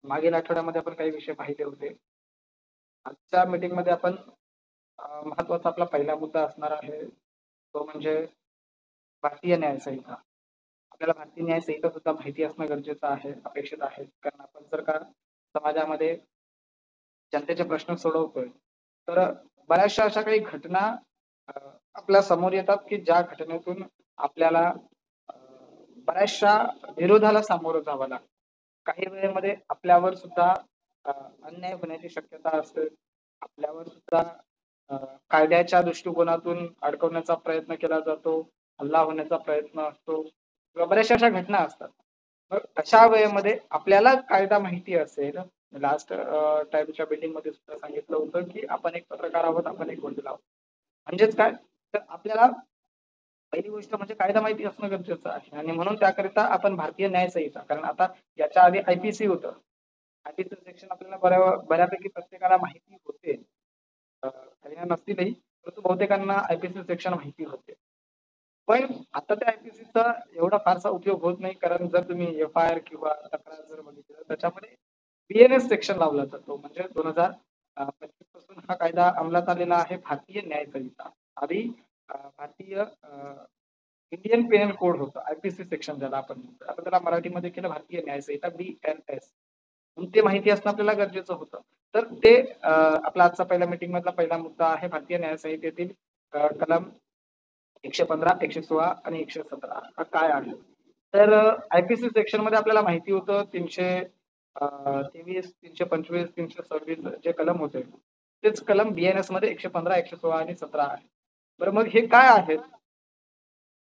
मागील आठवड्यामध्ये आपण काही विषय पाहिले होते. आजच्या मीटिंगमध्ये आपण महत्त्वाचा आपला पहिला मुद्दा असणार आहे, तो म्हणजे भारतीय न्यायसंहिता. आपल्याला भारतीय न्यायसंहिता सुद्धा माहिती असणं गरजेचं आहे, अपेक्षित आहे. कारण आपण जर का समाजामध्ये जनतेचे प्रश्न सोडवतोय, तर बऱ्याचशा अशा काही घटना अ, आपल्या समोर येतात, की ज्या घटनेतून आपल्याला अ, बऱ्याचशा विरोधाला सामोरं जावं लागतं. काही वेळेमध्ये आपल्यावर सुद्धा अ, अन्याय होण्याची शक्यता असते. आपल्यावर सुद्धा अ, कायद्याच्या दृष्टिकोनातून अडकवण्याचा प्रयत्न केला जातो, हल्ला होण्याचा प्रयत्न असतो किंवा बऱ्याचशा अशा घटना असतात. मग अशा वेळेमध्ये आपल्याला कायदा माहिती असेल, लास्ट टाईमच्या मीटिंगमध्ये सुद्धा सांगितलं होतं, की आपण एक पत्रकार आहोत, आपण एक वकील आहोत. म्हणजेच काय? तर आपल्याला पहिली गोष्ट म्हणजे कायदा माहिती असणं गरजेचं आहे आणि म्हणून त्याकरिता आपण भारतीय न्याय संहिता कारण आता याच्या आधी आय-पी-सी होतं. आय-पी-सी सेक्शन आपल्याला बऱ्यापैकी प्रत्येकाला माहिती होते. काहींना नसतीलही, परंतु बहुतेकांना आय-पी-सी सेक्शन माहिती होते. पण आता त्या आय-पी-सीचा एवढा फारसा उपयोग होत नाही कारण जर तुम्ही एफ-आय-आर किंवा तक्रार जर बघितलं त्याच्यामध्ये बी-एन-एस सेक्शन लावला जातो. म्हणजे 2025 पासून हा कायदा अंमलात आलेला आहे भारतीय न्याय संहिता. आधी भारतीय इंडियन पेनल कोड होतं. आय-पी-सी सेक्शन ज्याला आपण म्हणतो. आता त्याला मराठीमध्ये केलं भारतीय न्याय संहिता बी-एन-एस. म्हणून ते माहिती असणं आपल्याला गरजेचं होतं. तर ते आपला आजचा पहिला मीटिंग मधला पहिला मुद्दा आहे भारतीय न्याय संहितेतील कलम 115, 116 आणि 117 हा काय आहे? तर आय-पी-सी सेक्शन मध्ये आपल्याला माहिती होतं 323, 325, 326 जे कलम होते, तेच कलम बी-एन-एस मध्ये 115, 116 आणि 17 आहे. बरं मग हे काय आहेत?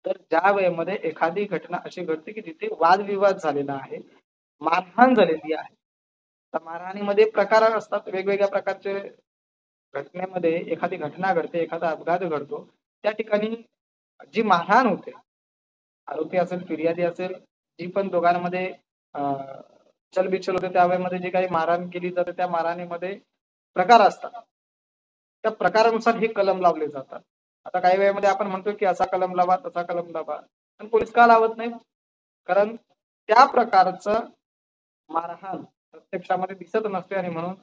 तर ज्या वेळेमध्ये एखादी घटना अशी घडते की जिथे वादविवाद झालेला आहे, मारहाण झालेली आहे. तर मारहाणीमध्ये प्रकार असतात वेगवेगळ्या प्रकारचे घटनेमध्ये एखादी घटना घडते, एखादा अपघात घडतो. त्या ठिकाणी जी मारहाण होते, आरोपी असेल, फिर्यादी असेल, जी पण दोघांमध्ये अ, चलबिचल होते त्यावेळेमध्ये जी काही मारहाण केली जाते त्या मारहाणीमध्ये प्रकार असतात. त्या प्रकारानुसार हे कलम लावले जातात. आता काही वेळेमध्ये आपण म्हणतो की असा कलम लावा, तसा कलम लावा. पण पोलीस का लावत नाहीत? कारण त्या प्रकारचं मारहाण प्रत्यक्षामध्ये दिसत नसते आणि म्हणून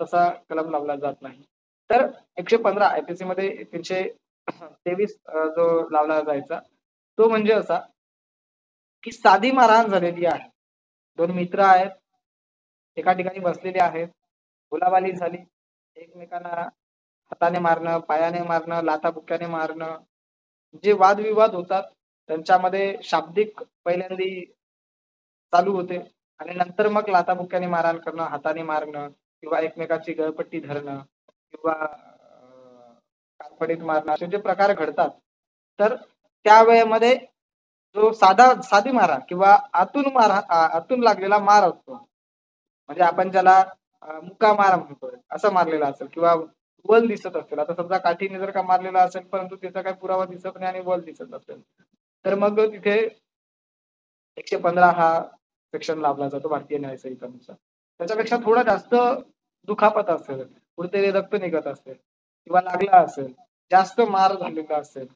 तसा कलम लावला जात नाही. तर 115 आय-पी-सी मध्ये 323 जो लावला जायचा, तो म्हणजे असा की साधी मारहाण झालेली आहे. 2 मित्र आहेत, एका ठिकाणी बसलेले आहेत, बोलाबाली झाली, एकमेकांना हाताने मारणं, पायाने मारणं, लाथाबुक्क्याने मारणं, जे वादविवाद होतात त्यांच्यामध्ये शाब्दिक पहिल्यांदी चालू होते आणि नंतर मग लाथाबुक्क्याने मारहाण करणं, हाताने मारणं किंवा एकमेकाची गळपट्टी धरणं किंवा कानफडीत मारणं असे जे प्रकार घडतात, तर त्या वेळेमध्ये जो साधी मारहाण किंवा आतून लागलेला मार असतो. म्हणजे आपण ज्याला मुका मार म्हणतोय, असं मारलेला असेल किंवा वल दिसत असेल. आता समजा काठीने जर का मारलेला असेल, परंतु त्याचा काही पुरावा दिसत नाही आणि वल दिसत असेल, तर मग तिथे 115 हा सेक्शन लावला जातो भारतीय न्याय संहितेनुसार. त्याच्यापेक्षा थोडा जास्त दुखापत असेल, कुठेतरी रक्त निघत असेल किंवा लागला असेल, जास्त मार झालेला असेल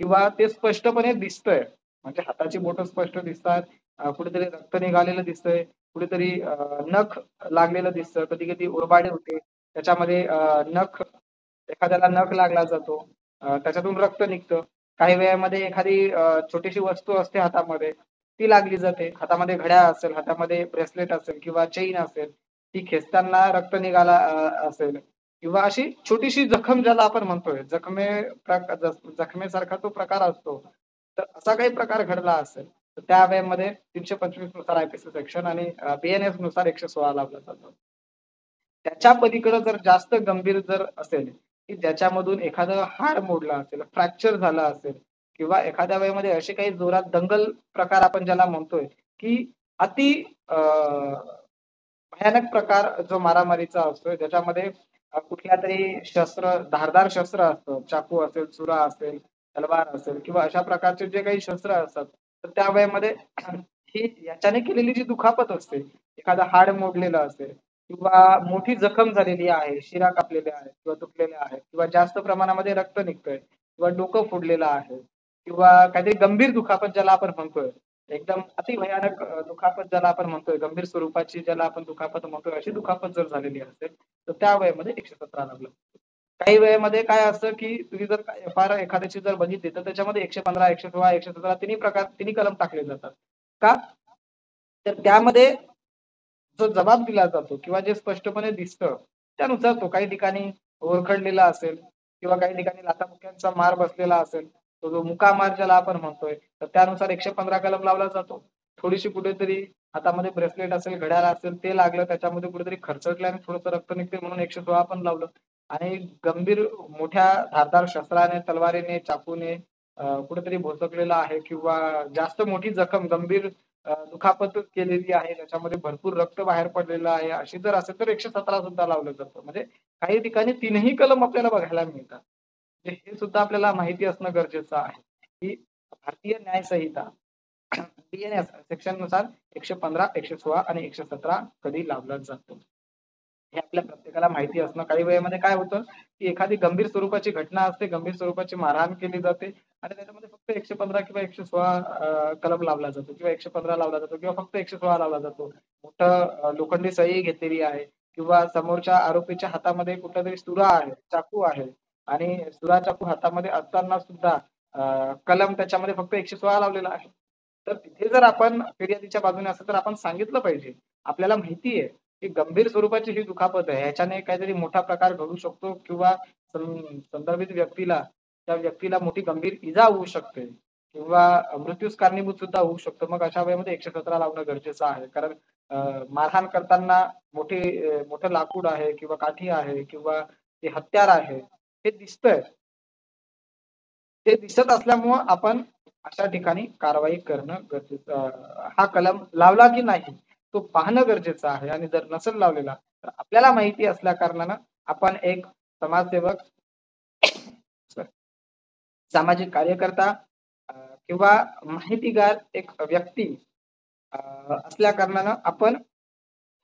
किंवा ते स्पष्टपणे दिसतंय, म्हणजे हाताची बोटं स्पष्ट दिसतात, कुठेतरी रक्त निघालेलं दिसतंय, कुठेतरी नख लागलेलं दिसतं, कधी-कधी उरबाडे होते. त्याच्यामध्ये एखाद्याला नख लागला जातो, त्याच्यातून रक्त निघतं. काही वेळामध्ये एखादी छोटीशी वस्तू असते हातामध्ये, ती लागली जाते. हातामध्ये घड्याळ असेल, हातामध्ये ब्रेसलेट असेल किंवा चेन असेल, ती खेचताना रक्त निघाला असेल किंवा अशी छोटीशी जखम ज्याला आपण म्हणतोय, जखमेसारखा तो प्रकार असतो. तर असा काही प्रकार घडला असेल, तर त्या वेळेमध्ये 325 नुसार आय-पी-सी सेक्शन आणि बी-एन-एस नुसार 116 लावला जातो. त्याच्या पलीकडे जर जास्त गंभीर जर असेल, की ज्याच्यामधून एखादं हाड मोडलं असेल, फ्रॅक्चर झालं असेल किंवा एखाद्या वेळेमध्ये असे काही जोरात दंगल प्रकार आपण ज्याला म्हणतोय, की अति भयानक प्रकार जो मारामारीचा असतोय, ज्याच्यामध्ये कुठल्यातरी धारदार शस्त्र असतं, चाकू असेल, छुरा असेल, तलवार असेल किंवा अशा प्रकारचे जे काही शस्त्र असतात, तर त्या वेळेमध्ये ही याच्याने केलेली जी दुखापत असते, एखादं हाड मोडलेलं असेल किंवा मोठी जखम झालेली आहे, शिरा कापलेल्या आहेत किंवा तुटलेल्या आहेत किंवा जास्त प्रमाणामध्ये रक्त निघतंय किंवा डोकं फोडलेलं आहे किंवा काहीतरी गंभीर दुखापत ज्याला आपण म्हणतोय, एकदम अति भयानक दुखापत ज्याला आपण म्हणतोय, गंभीर स्वरूपाची ज्याला आपण दुखापत म्हणतोय, अशी दुखापत जर झालेली असेल, तर त्या वयामध्ये 117 लावलं. काही वेळेमध्ये काय असतं, की तुम्ही जर एफ-आय-आर एखाद्याची जर बघितली, तर त्याच्यामध्ये 115, 116, 117 तिन्ही कलम टाकले जातात. का? तर त्यामध्ये जो जबाब दिला जातो किंवा जे स्पष्टपणे दिसतं, त्यानुसार तो काही ठिकाणी वरखडलेला असेल किंवा काही ठिकाणी लाथाबुक्क्यांचा मार बसलेला असेल, तो जो मुका मार ज्याला आपण म्हणतोय, तर त्यानुसार 115 कलम लावला जातो. थोडीशी कुठेतरी हातामध्ये ब्रेसलेट असेल, घड्याळ असेल, ते लागलं त्याच्यामध्ये कुठेतरी खरचटल्याने थोडंसं रक्त निघते म्हणून 116 पण लावलं आणि गंभीर मोठ्या धारदार शस्त्राने, तलवारीने, चाकूने कुठेतरी भोसकलेला आहे किंवा जास्त मोठी जखम गंभीर दुखापत केलेली आहे, त्याच्यामध्ये भरपूर रक्त बाहेर पडलेलं आहे, अशी जर असेल तर 117 सुद्धा लावलं जातं. म्हणजे काही ठिकाणी तीनही कलम आपल्याला बघायला मिळतात. म्हणजे हे सुद्धा आपल्याला माहिती असणं गरजेचं आहे, की भारतीय न्याय संहिता बी-एन-एस सेक्शननुसार 115, 116 आणि 117 कधी लावला जातो. हे आपल्या प्रत्येकाला माहिती असणं काही वेळेमध्ये काय होतं, की एखादी गंभीर स्वरूपाची घटना असते, गंभीर स्वरूपाची मारहाण केली जाते आणि त्याच्यामध्ये फक्त 115 किंवा 116 कलम लावला जातो किंवा 115 लावला जातो किंवा फक्त 116 लावला जातो. मोठं लोखंडी सळई घेतलेली आहे किंवा समोरच्या आरोपीच्या हातामध्ये कुठलातरी सुरा आहे, चाकू आहे आणि सुरा, चाकू हातामध्ये असताना सुद्धा कलम त्याच्यामध्ये फक्त 116 लावलेला आहे. तर तिथे जर आपण फिर्यादीच्या बाजूने असेल तर आपण सांगितलं पाहिजे. आपल्याला माहिती आहे ही गंभीर स्वरूपाची ही दुखापत आहे. ह्याच्याने काहीतरी मोठा प्रकार घडू शकतो किंवा संदर्भित व्यक्तीला त्या व्यक्तीला मोठी गंभीर इजा होऊ शकते किंवा मृत्यूस कारणीभूत सुद्धा होऊ शकतो. मग अशा वेळेमध्ये 117 लावणं गरजेचं आहे. कारण मारहाण करताना मोठं लाकूड आहे किंवा काठी आहे किंवा ते हत्यार आहे. हे दिसतंय. ते दिसत असल्यामुळं आपण अशा ठिकाणी कारवाई करणं गरजेचं हा कलम लावला की नाही, तो पाहणं गरजेचं आहे आणि जर नसेल लावलेला, तर आपल्याला माहिती असल्या कारणानं आपण एक समाजसेवक, सामाजिक कार्यकर्ता अ, किंवा माहितीगार एक व्यक्ती अ, असल्या कारणानं आपण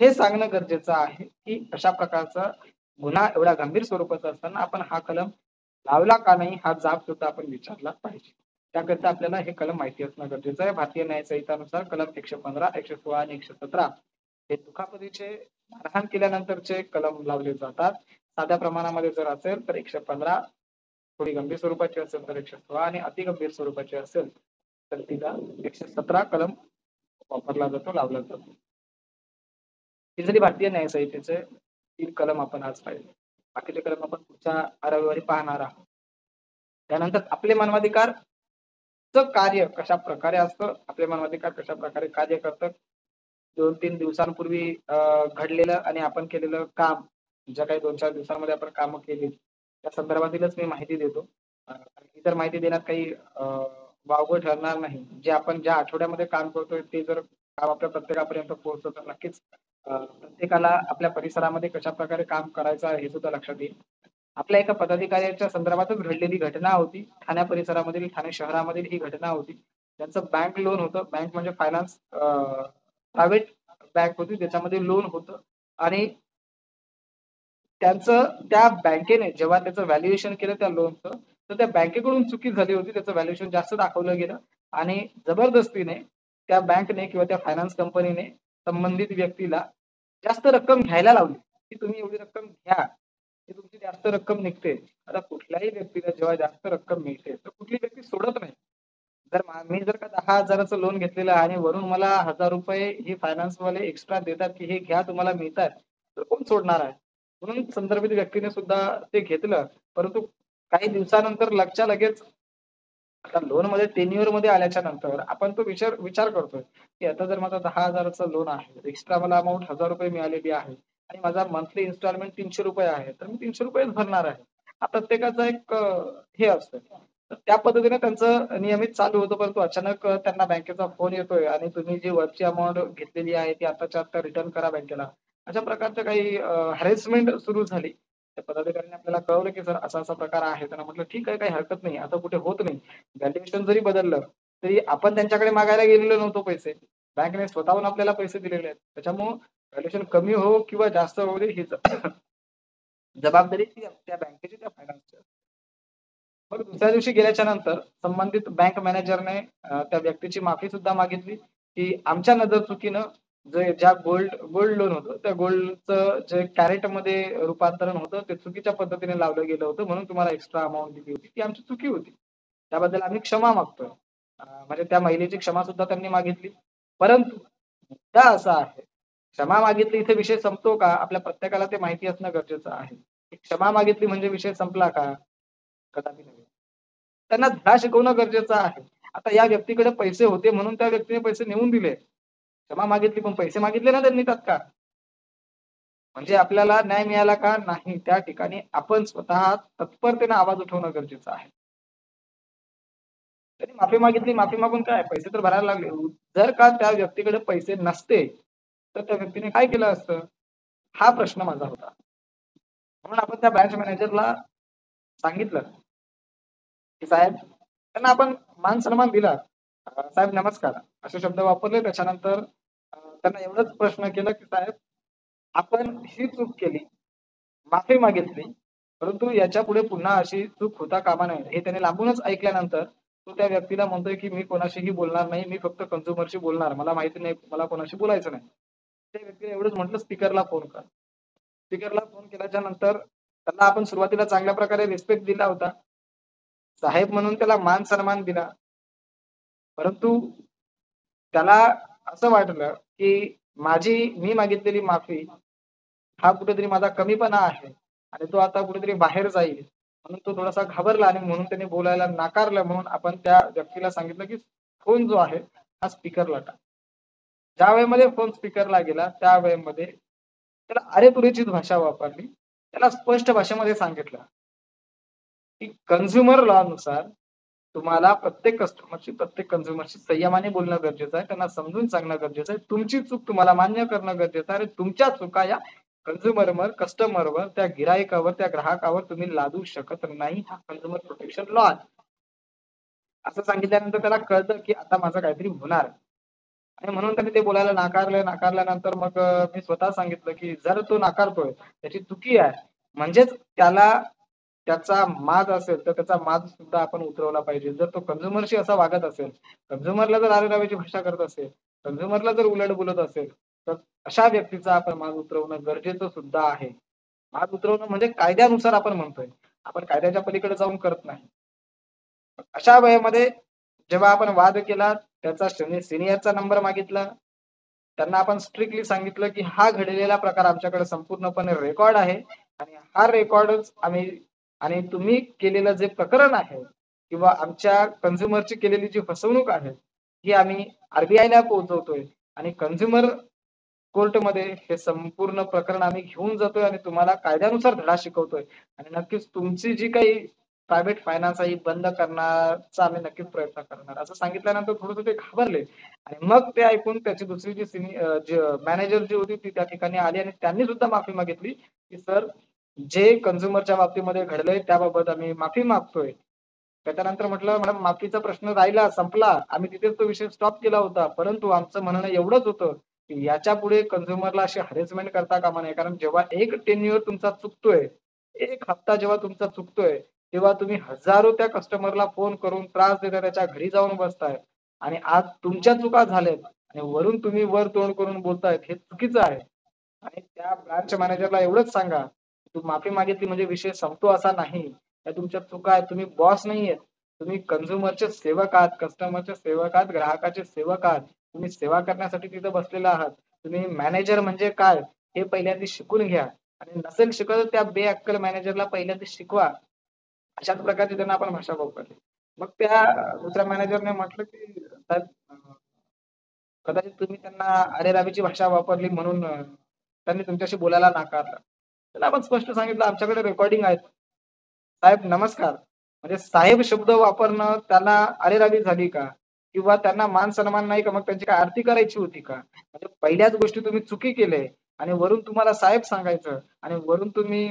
हे सांगणं गरजेचं आहे, की अशा प्रकारचा गुन्हा एवढ्या गंभीर स्वरूपाचा असताना आपण हा कलम लावला का नाही हा जाब सुद्धा आपण विचारला पाहिजे. त्याकरता आपल्याला हे कलम माहिती असणं गरजेचं आहे. भारतीय न्याय संहितानुसार कलम 115, 116 आणि 117 हे दुखापतीचे मारहाण केल्यानंतरचे कलम लावले जातात. साध्या प्रमाणामध्ये जर असेल तर 115, थोडी गंभीर स्वरूपाची असेल तर 116 आणि अतिगंभीर स्वरूपाची असेल तर तिला 117 कलम वापरला जातो, लावला जातो. हे जरी भारतीय न्याय संहितेचे 3 कलम आपण आज पाहिले. बाकीचे कलम आपण पुढच्या रविवारी पाहणार आहोत. त्यानंतर आपले मानवाधिकारचं कार्य कशाप्रकारे असतं, आपले मानवाधिकार कशाप्रकारे कार्य करतात. 2-3 दिवसांपूर्वी घडलेलं आणि आपण केलेलं काम, ज्या काही 2-4 दिवसांमध्ये आपण कामं केली, त्या संदर्भातीलच मी माहिती देतो. इतर माहिती देण्यात काही वावगं ठरणार नाही. जे आपण ज्या आठवड्यामध्ये काम करतोय ते जर काम आपल्या प्रत्येकापर्यंत पोहोचलं तर नक्कीच प्रत्येकाला आपल्या परिसरामध्ये कशाप्रकारे काम करायचं आहे हे सुद्धा लक्षात येईल. आपल्या एका पदाधिकाऱ्याच्या संदर्भातच घडलेली घटना होती. ठाणे परिसरामधील, ठाणे शहरामधील ही घटना होती. त्यांचं बँक लोन होतं. बँक म्हणजे फायनान्स प्रायव्हेट बँक होती. त्याच्यामध्ये लोन होतं आणि त्यांचं त्या बँकेने जेव्हा त्याचं व्हॅल्युएशन केलं त्या लोनचं, तर त्या बँकेकडून चुकी झाली होती. त्याचं व्हॅल्युएशन जास्त दाखवलं गेलं आणि जबरदस्तीने त्या बँकने किंवा त्या फायनान्स कंपनीने संबंधित व्यक्तीला जास्त रक्कम घ्यायला लावली, की तुम्ही एवढी रक्कम घ्या, की तुमची जास्त रक्कम निघते. आता कुठल्याही व्यक्तीला जेव्हा जास्त रक्कम मिळते, तर कुठली व्यक्ती सोडत नाही. मी जर का 10,000चं लोन घेतलेलं आहे आणि वरून मला ₹1000 हे फायनान्सवाले एक्स्ट्रा देतात, की हे घ्या तुम्हाला मिळतात, तर कोण सोडणार आहे? म्हणून संदर्भित व्यक्तीने सुद्धा ते घेतलं. परंतु काही दिवसानंतर लगच्या लगेच आता लोनमध्ये टेन्युअरमध्ये आल्याच्या नंतर आपण तो विचार करतोय, की आता जर माझा 10,000चं लोन आहे, एक्स्ट्रा मला अमाउंट ₹1000 मिळालेली आहे आणि माझा मंथली इन्स्टॉलमेंट ₹300 आहे, तर मी ₹300च भरणार आहे. हा प्रत्येकाचा एक हे असतं. तर त्या पद्धतीने त्यांचं नियमित चालू होतं, परंतु अचानक त्यांना बँकेचा फोन येतोय आणि तुम्ही जी वरची अमाउंट घेतलेली आहे, ती आत्ताच्या आत्ता रिटर्न करा बँकेला. अशा प्रकारच्या काही हॅरेसमेंट सुरू झाली. त्या पदाधिकाऱ्यांनी आपल्याला कळवलं, की सर असा-असा प्रकार आहे. त्यांना म्हटलं, "ठीक आहे, काही हरकत नाही. आता कुठे होत नाही. व्हॅल्युएशन जरी बदललं, तरी आपण त्यांच्याकडे मागायला गेलेलो नव्हतो पैसे. बँकेने स्वतःहून आपल्याला पैसे दिलेले आहेत. त्याच्यामुळं व्हॅल्युएशन कमी हो किंवा जास्त होऊ दे, ही जबाबदारी ती त्या बँकेची, त्या फायनान्सची. मग दुसऱ्या दिवशी गेल्याच्या नंतर संबंधित बँक मॅनेजरने त्या व्यक्तीची माफी सुद्धा मागितली, की आमच्या नजरचुकीनं ज्या गोल्ड लोन होतं, त्या गोल्डचं जे कॅरेटमध्ये रूपांतरण होतं, ते चुकीच्या पद्धतीने लावलं गेलं होतं. म्हणून तुम्हाला एक्स्ट्रा अमाउंट दिली होती. ती आमची चुकी होती. त्याबद्दल आम्ही क्षमा मागतोय. म्हणजे त्या महिलेची क्षमा सुद्धा त्यांनी मागितली. परंतु मुद्दा असा आहे, क्षमा मागितली इथे विषय संपतो का? आपल्या प्रत्येकाला ते माहिती असणं गरजेचं आहे. की क्षमा मागितली म्हणजे विषय संपला का? कदापि नव्हे. त्यांना धडा शिकवणं गरजेचं आहे. आता या व्यक्तीकडे पैसे होते म्हणून त्या व्यक्तीने पैसे नेऊन दिले. क्षमा मागितली पण पैसे मागितले ना त्यांनी तात्काळ. म्हणजे आपल्याला न्याय मिळाला का? नाही. त्या ठिकाणी आपण स्वतः तत्परतेने आवाज उठवणं गरजेचं आहे. त्यांनी माफी मागितली, माफी मागून काय? पैसे तर भरायला लागले. जर का त्या व्यक्तीकडे पैसे नसते, तर त्या व्यक्तीने काय केलं असतं? हा प्रश्न माझा होता. म्हणून आपण त्या ब्रांच मॅनेजरला सांगितलं, की साहेब त्यांना आपण मान-सन्मान दिला. साहेब नमस्कार असे शब्द वापरले. त्याच्यानंतर त्यांना एवढंच प्रश्न केला, की साहेब आपण ही चूक केली, माफी मागितली, परंतु याच्यापुढे पुन्हा अशी चूक होता कामा नये. हे त्याने लांबूनच ऐकल्यानंतर तो त्या व्यक्तीला म्हणतोय, की "मी कोणाशीही बोलणार नाही. मी फक्त कन्झ्युमरशी बोलणार. मला माहिती नाही, मला कोणाशी बोलायचं नाही." त्या व्यक्तीने एवढंच म्हटलं, "स्पीकरला फोन कर." स्पीकरला फोन केल्याच्या नंतर त्यांना आपण सुरुवातीला चांगल्या प्रकारे रिस्पेक्ट दिला होता. साहेब म्हणून त्याला मान-सन्मान दिला. परंतु त्याला असं वाटलं, की मी मागितलेली माफी हा कुठेतरी माझा कमीपणा आहे आणि तो आता कुठेतरी बाहेर जाईल. म्हणून तो थोडासा घाबरला आणि म्हणून त्याने बोलायला नाकारलं. म्हणून आपण त्या व्यक्तीला सांगितलं, की फोन जो आहे हा स्पीकरला टाक. ज्या वेळेमध्ये फोन स्पीकरला गेला, त्या वेळेमध्ये त्याला अरे-तुरेचीच भाषा वापरली. त्याला स्पष्ट भाषेमध्ये सांगितलं, की कन्झ्युमर लॉनुसार तुम्हाला प्रत्येक कस्टमरशी, प्रत्येक कन्झ्युमरशी संयमाने बोलणं गरजेचं आहे. त्यांना समजून सांगणं गरजेचं आहे. तुमची चूक तुम्हाला मान्य करणं गरजेचं आहे आणि तुमच्या चुका या कन्झ्युमरवर, कस्टमरवर, त्या गिरायकावर, त्या ग्राहकावर तुम्ही लादू शकत नाही. हा कन्झ्युमर प्रोटेक्शन लॉ आहे. असं सांगितल्यानंतर त्याला कळतं, की आता माझं काहीतरी होणार. आणि म्हणून त्यांनी ते बोलायला नाकारलं. नाकारल्यानंतर मग मी स्वतः सांगितलं, की जर तो नाकारतोय, त्याची चुकी आहे. म्हणजेच त्याला त्याचा माज असेल, तर त्याचा माज सुद्धा आपण उतरवला पाहिजे. जर तो कन्झ्युमरशी असा वागत असेल, कन्झ्युमरला जर आरेरावीची भाषा करत असेल, कन्झ्युमरला जर उलट बोलत असेल, तर अशा व्यक्तीचा आपण माज उतरवणं गरजेचं सुद्धा आहे. माज उतरवणं म्हणजे कायद्यानुसार आपण म्हणतोय. आपण कायद्याच्या पलीकडे जाऊन करत नाही. अशा वेळेमध्ये जेव्हा आपण वाद केला, त्याचा सीनियरचा नंबर मागितला. त्यांना आपण स्ट्रिक्टली सांगितलं, की हा घडलेला प्रकार आमच्याकडे संपूर्णपणे रेकॉर्ड आहे आणि हा रेकॉर्डच आम्ही आणि तुम्ही केलेलं जे प्रकरण आहे किंवा आमच्या कन्झ्युमरची केलेली जी फसवणूक आहे, ही आम्ही आर-बी-आयला पोहोचवतोय आणि कन्झ्युमर कोर्टमध्ये हे संपूर्ण प्रकरण आम्ही घेऊन जातोय आणि तुम्हाला कायद्यानुसार धडा शिकवतोय आणि नक्कीच तुमची जी काही प्रायव्हेट फायनान्स आहे, ही बंद करण्याचा आम्ही नक्कीच प्रयत्न करणार. असं सांगितल्यानंतर थोडंसं ते घाबरले आणि मग ते ऐकून त्याची दुसरी जी मॅनेजर जी होती ती त्या ठिकाणी आली आणि त्यांनी सुद्धा माफी मागितली, की "सर, जे कन्झ्युमरच्या बाबतीमध्ये घडलंय त्याबाबत आम्ही माफी मागतोय." त्याच्यानंतर म्हटलं, "मॅडम माफीचा प्रश्न राहिला, संपला. आम्ही तिथेच तो विषय स्टॉप केला होता. परंतु आमचं म्हणणं एवढंच होतं, की याच्यापुढे कन्झ्युमरला अशी हॅरेसमेंट करता कामा नये. कारण जेव्हा एक टेन्युअर तुमचा चुकतोय, 1 हप्ता जेव्हा तुमचा चुकतोय, तेव्हा तुम्ही हजारो त्या कस्टमरला फोन करून त्रास देताय, त्याच्या घरी जाऊन बसताय आणि आज तुमच्या चुका झाल्यात आणि वरून तुम्ही वर तोंड करून बोलतायत, हे चुकीचं आहे." आणि त्या ब्रांच मॅनेजरला एवढंच सांगा, तू माफी मागितली म्हणजे विषय संपतो असा नाही. त्या तुमच्या चुका आहेत. तुम्ही बॉस नाहीयेत. तुम्ही कन्झ्युमरचे सेवक आहात, कस्टमरचे सेवक आहात, ग्राहकाचे सेवक आहात. तुम्ही सेवा करण्यासाठी तिथं बसलेला आहात. तुम्ही मॅनेजर म्हणजे काय हे पहिल्यांदा शिकून घ्या आणि नसेल शिकवलं तर त्या बेअक्कल मॅनेजरला पहिल्यांदा शिकवा. अशाच प्रकारची त्यांना आपण भाषा वापरली. मग त्या दुसऱ्या मॅनेजरने म्हटलं, की "साहेब कदाचित तुम्ही त्यांना अरेरावीची भाषा वापरली म्हणून त्यांनी तुमच्याशी बोलायला नाकारलं." त्याला आपण स्पष्ट सांगितलं, "आमच्याकडे रेकॉर्डिंग आहेत." साहेब नमस्कार. म्हणजे साहेब शब्द वापरणं त्यांना अरेरावी झाली का? किंवा त्यांना मान-सन्मान नाही का? मग त्यांची काय आरती करायची होती का? म्हणजे पहिल्याच गोष्टी तुम्ही चुकी केले आणि वरून तुम्हाला साहेब सांगायचं आणि वरून तुम्ही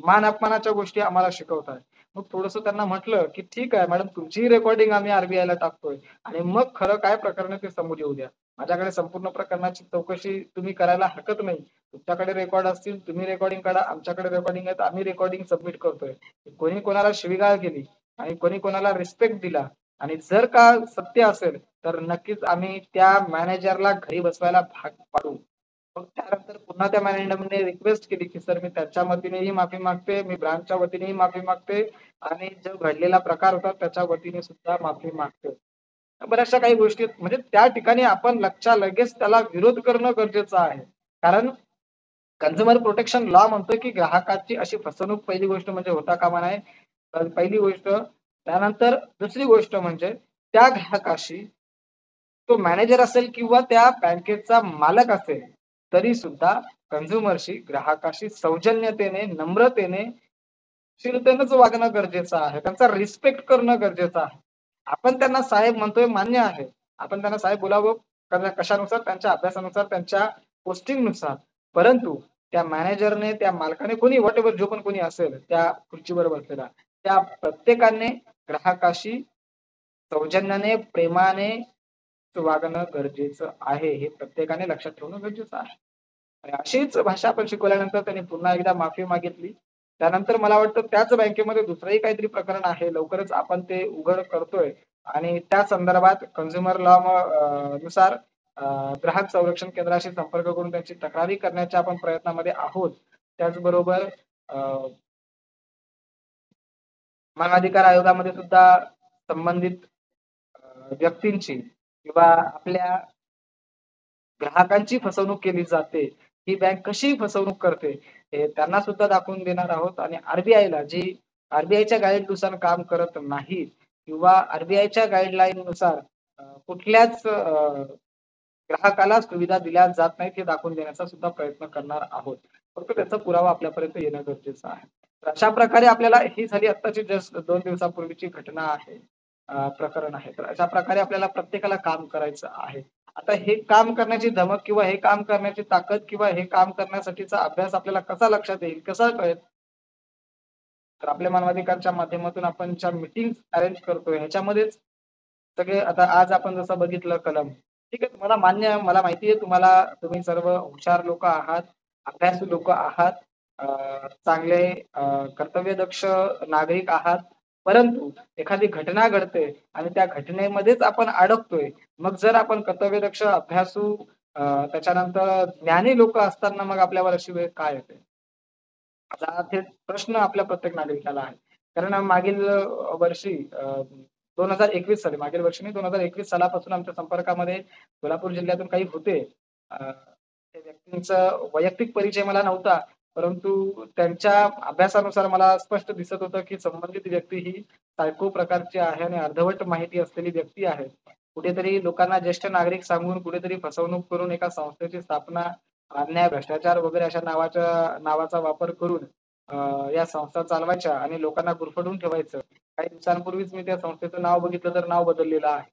मान-अपमानाच्या गोष्टी आम्हाला शिकवताय. मग थोडंसं त्यांना म्हटलं, की "ठीक आहे मॅडम तुमचीही रेकॉर्डिंग आम्ही आर टाकतोय आणि मग खरं काय प्रकरण आहे ते समोर येऊ द्या." माझ्याकडे संपूर्ण प्रकरणाची चौकशी तुम्ही करायला हरकत नाही. तुमच्याकडे रेकॉर्ड असतील, तुम्ही रेकॉर्डिंग काढा. आमच्याकडे रेकॉर्डिंग आहेत, आम्ही रेकॉर्डिंग सबमिट करतोय. कोणी कोणाला शिवीगाळ केली आणि कोणी कोणाला रिस्पेक्ट दिला आणि जर का सत्य असेल, तर नक्कीच आम्ही त्या मॅनेजरला घरी बसवायला भाग पाडू. मग त्यानंतर पुन्हा त्या मॅनेजरने रिक्वेस्ट केली, की सर मी त्याच्या वतीनेही माफी मागते, मी ब्रांचच्या वतीनेही माफी मागते आणि जो घडलेला प्रकार होता त्याच्या वतीने सुद्धा माफी मागते. बऱ्याचशा काही गोष्टी म्हणजे त्या ठिकाणी आपण लगेच त्याला विरोध करणं गरजेचं आहे. कारण कन्झ्युमर प्रोटेक्शन लॉ म्हणतो, की ग्राहकाची अशी फसवणूक पहिली गोष्ट म्हणजे होता कामा नये. तर पहिली गोष्ट. त्यानंतर दुसरी गोष्ट म्हणजे त्या ग्राहकाशी तो मॅनेजर असेल किंवा त्या बँकेचा मालक असेल, तरी सुद्धा कन्झ्युमरशी, ग्राहकाशी सौजन्यतेने, नम्रतेने, शीलतेनंच वागणं गरजेचं आहे. त्यांचा रिस्पेक्ट करणं गरजेचं आहे. आपण त्यांना साहेब म्हणतोय मान्य आहे. आपण त्यांना साहेब बोलावं कशानुसार? त्यांच्या अभ्यासानुसार, त्यांच्या पोस्टिंगनुसार. परंतु त्या मॅनेजरने, त्या मालकाने कोणी व्हॉटएव्हर जो पण कोणी असेल त्या खुर्चीवर बसलेला, त्या प्रत्येकाने ग्राहकाशी सौजन्याने, प्रेमाने वागणं गरजेचं आहे. हे प्रत्येकाने लक्षात ठेवणं गरजेचं आहे. आणि अशीच भाषा आपण शिकवल्यानंतर त्यांनी पुन्हा एकदा माफी मागितली. त्यानंतर मला वाटतं त्याच बँकेमध्ये दुसरंही काहीतरी प्रकरण आहे. लवकरच आपण ते उघड करतोय आणि त्या संदर्भात कन्झ्युमर लॉ नुसार अ, ग्राहक संरक्षण केंद्राशी संपर्क करून त्यांची तक्रारी करण्याच्या आपण प्रयत्नामध्ये आहोत. त्याचबरोबर अ, मानवाधिकार आयोगामध्ये सुद्धा संबंधित व्यक्तींची किंवा आपल्या ग्राहकांची फसवणूक केली जाते. ही बँक कशी फसवणूक करते, हे त्यांना सुद्धा दाखवून देणार आहोत आणि आर-बी-आयला जी आर-बी-आयच्या गाईडनुसार काम करत नाहीत किंवा आर-बी-आयच्या गाईडलाईननुसार कुठल्याच ग्राहकाला सुविधा दिल्या जात नाहीत, हे दाखवून देण्याचा सुद्धा प्रयत्न करणार आहोत. फक्त त्याचा पुरावा आपल्यापर्यंत येणं गरजेचं आहे. तर अशा प्रकारे आपल्याला ही झाली आत्ताची जस्ट 2 दिवसापूर्वीची घटना आहे. प्रकरण आहे. तर अशा प्रकारे आपल्याला प्रत्येकाला काम करायचं आहे. आता हे काम करण्याची धमक किंवा हे काम करण्याची ताकद किंवा हे काम करण्यासाठीचा अभ्यास आपल्याला कसा लक्षात येईल, कसा कळेल? तर आपल्या मानवाधिकारच्या माध्यमातून आपण ज्या मीटिंग्स अरेंज करतोय ह्याच्यामध्येच सगळे आता आज आपण जसं बघितलं कलम. ठीक आहे, तुम्हाला मान्य आहे, मला माहिती आहे तुम्ही सर्व हुशार लोकं आहात, अभ्यासू लोकं आहात, अ, चांगले कर्तव्यदक्ष नागरिक आहात. परंतु एखादी घटना घडते आणि त्या घटनेमध्येच आपण अडकतोय. मग जर आपण कर्तव्यदक्ष, अभ्यासू त्याच्यानंतर ज्ञानी लोकं असताना मग आपल्यावर अशी वेळ का येते? आता ते प्रश्न आपल्या प्रत्येक नागरिकाला आहे. कारण मागील वर्षी 2021 साली, मागील वर्षी नाही 2021 सालापासून आमच्या संपर्कामध्ये सोलापूर जिल्ह्यातून काही होते. त्या व्यक्तींचा वैयक्तिक परिचय मला नव्हता. परंतु त्यांच्या अभ्यासानुसार मला स्पष्ट दिसत होतं, की संबंधित व्यक्ती ही सायको प्रकारची आहे आणि अर्धवट माहिती असलेली व्यक्ती आहे. कुठेतरी लोकांना ज्येष्ठ नागरिक सांगून कुठेतरी फसवणूक करून एका संस्थेची स्थापना, अन्याय, भ्रष्टाचार वगैरे अशा नावाचा वापर करून अ, या संस्था चालवायच्या आणि लोकांना गुरफटून ठेवायचं. काही दिवसांपूर्वीच मी त्या संस्थेचं नाव बघितलं तर नाव बदललेलं आहे.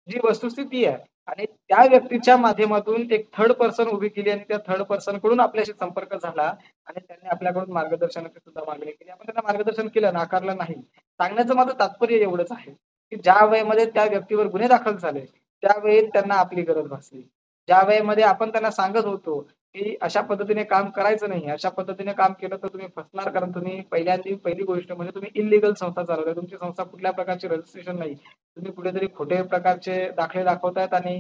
जी वस्तुस्थिती आहे आणि त्या व्यक्तीच्या माध्यमातून एक थर्ड पर्सन उभी केली आणि त्या थर्ड पर्सन कडून आपल्याशी संपर्क झाला आणि त्यांनी आपल्याकडून मार्गदर्शनाची सुद्धा मागणी केली. आपण त्यांना मार्गदर्शन केलं, नाकारलं नाही. सांगण्याचं माझं तात्पर्य एवढंच आहे, की ज्या वेळेमध्ये त्या व्यक्तीवर गुन्हे दाखल झाले, त्यावेळी त्यांना आपली गरज भासली. ज्या वेळेमध्ये आपण त्यांना सांगत होतो, की अशा पद्धतीने काम करायचं नाही. अशा पद्धतीने काम केलं तर तुम्ही फसणार कारण तुम्ही पहिली गोष्ट म्हणजे तुम्ही इल्लीगल संस्था चालवताय. तुमची संस्था कुठल्या प्रकारची रजिस्ट्रेशन नाही. तुम्ही कुठेतरी खोटे प्रकारचे दाखले दाखवतायत आणि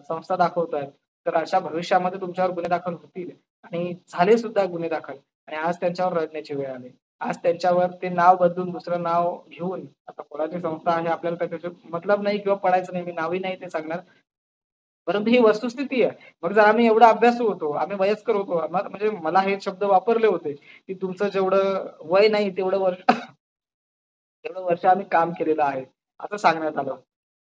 संस्था दाखवतायत. तर अशा भविष्यामध्ये तुमच्यावर गुन्हे दाखल होतील आणि झाले सुद्धा गुन्हे दाखल आणि आज त्यांच्यावर रडण्याची वेळ आली. आज त्यांच्यावर ते नाव बदलून दुसरं नाव घेऊन आता कोणाची संस्था आहे आपल्याला त्याच्याशी मतलब नाही किंवा पडायचं नाही. मी नावही नाही ते सांगणार. परंतु ही वस्तुस्थिती आहे. मग जर आम्ही एवढा अभ्यासू होतो, आम्ही वयस्कर होतो, म्हणजे मला हे शब्द वापरले होते, की तुमचं जेवढं वय नाही तेवढं वर्ष तेवढं वर्ष आम्ही काम केलेलं आहे, असं सांगण्यात आलं.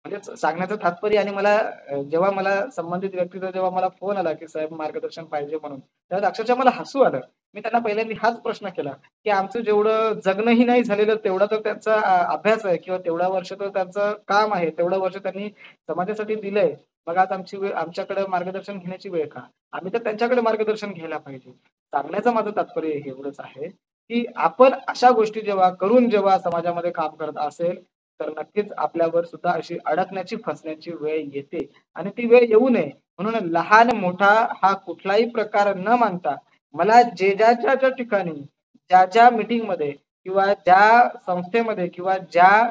म्हणजे सांगण्याचं तात्पर्य आणि जेव्हा मला संबंधित व्यक्तीचा जेव्हा मला फोन आला, की साहेब मार्गदर्शन पाहिजे म्हणून, तेव्हा अक्षरशः मला हसू आलं. मी त्यांना पहिल्यांदा हाच प्रश्न केला, की आमचं जेवढं जगणंही नाही झालेलं तेवढा तर त्यांचा अभ्यास आहे किंवा तेवढा वर्ष तर त्यांचं काम आहे, तेवढं वर्ष त्यांनी समाजासाठी दिलंय. मग आज आमची वेळ आमच्याकडे मार्गदर्शन घेण्याची वेळ का? आम्ही तर त्यांच्याकडे मार्गदर्शन घ्यायला पाहिजे. सांगण्याचं माझं तात्पर्य एवढंच आहे, की आपण अशा गोष्टी जेव्हा समाजामध्ये काम करत असेल तर नक्कीच आपल्यावर सुद्धा अशी अडकण्याची, फसण्याची वेळ येते आणि ती वेळ येऊ नये म्हणून लहान-मोठा हा कुठलाही प्रकार न मानता मला ज्या ठिकाणी, ज्या मीटिंगमध्ये किंवा ज्या संस्थेमध्ये किंवा ज्या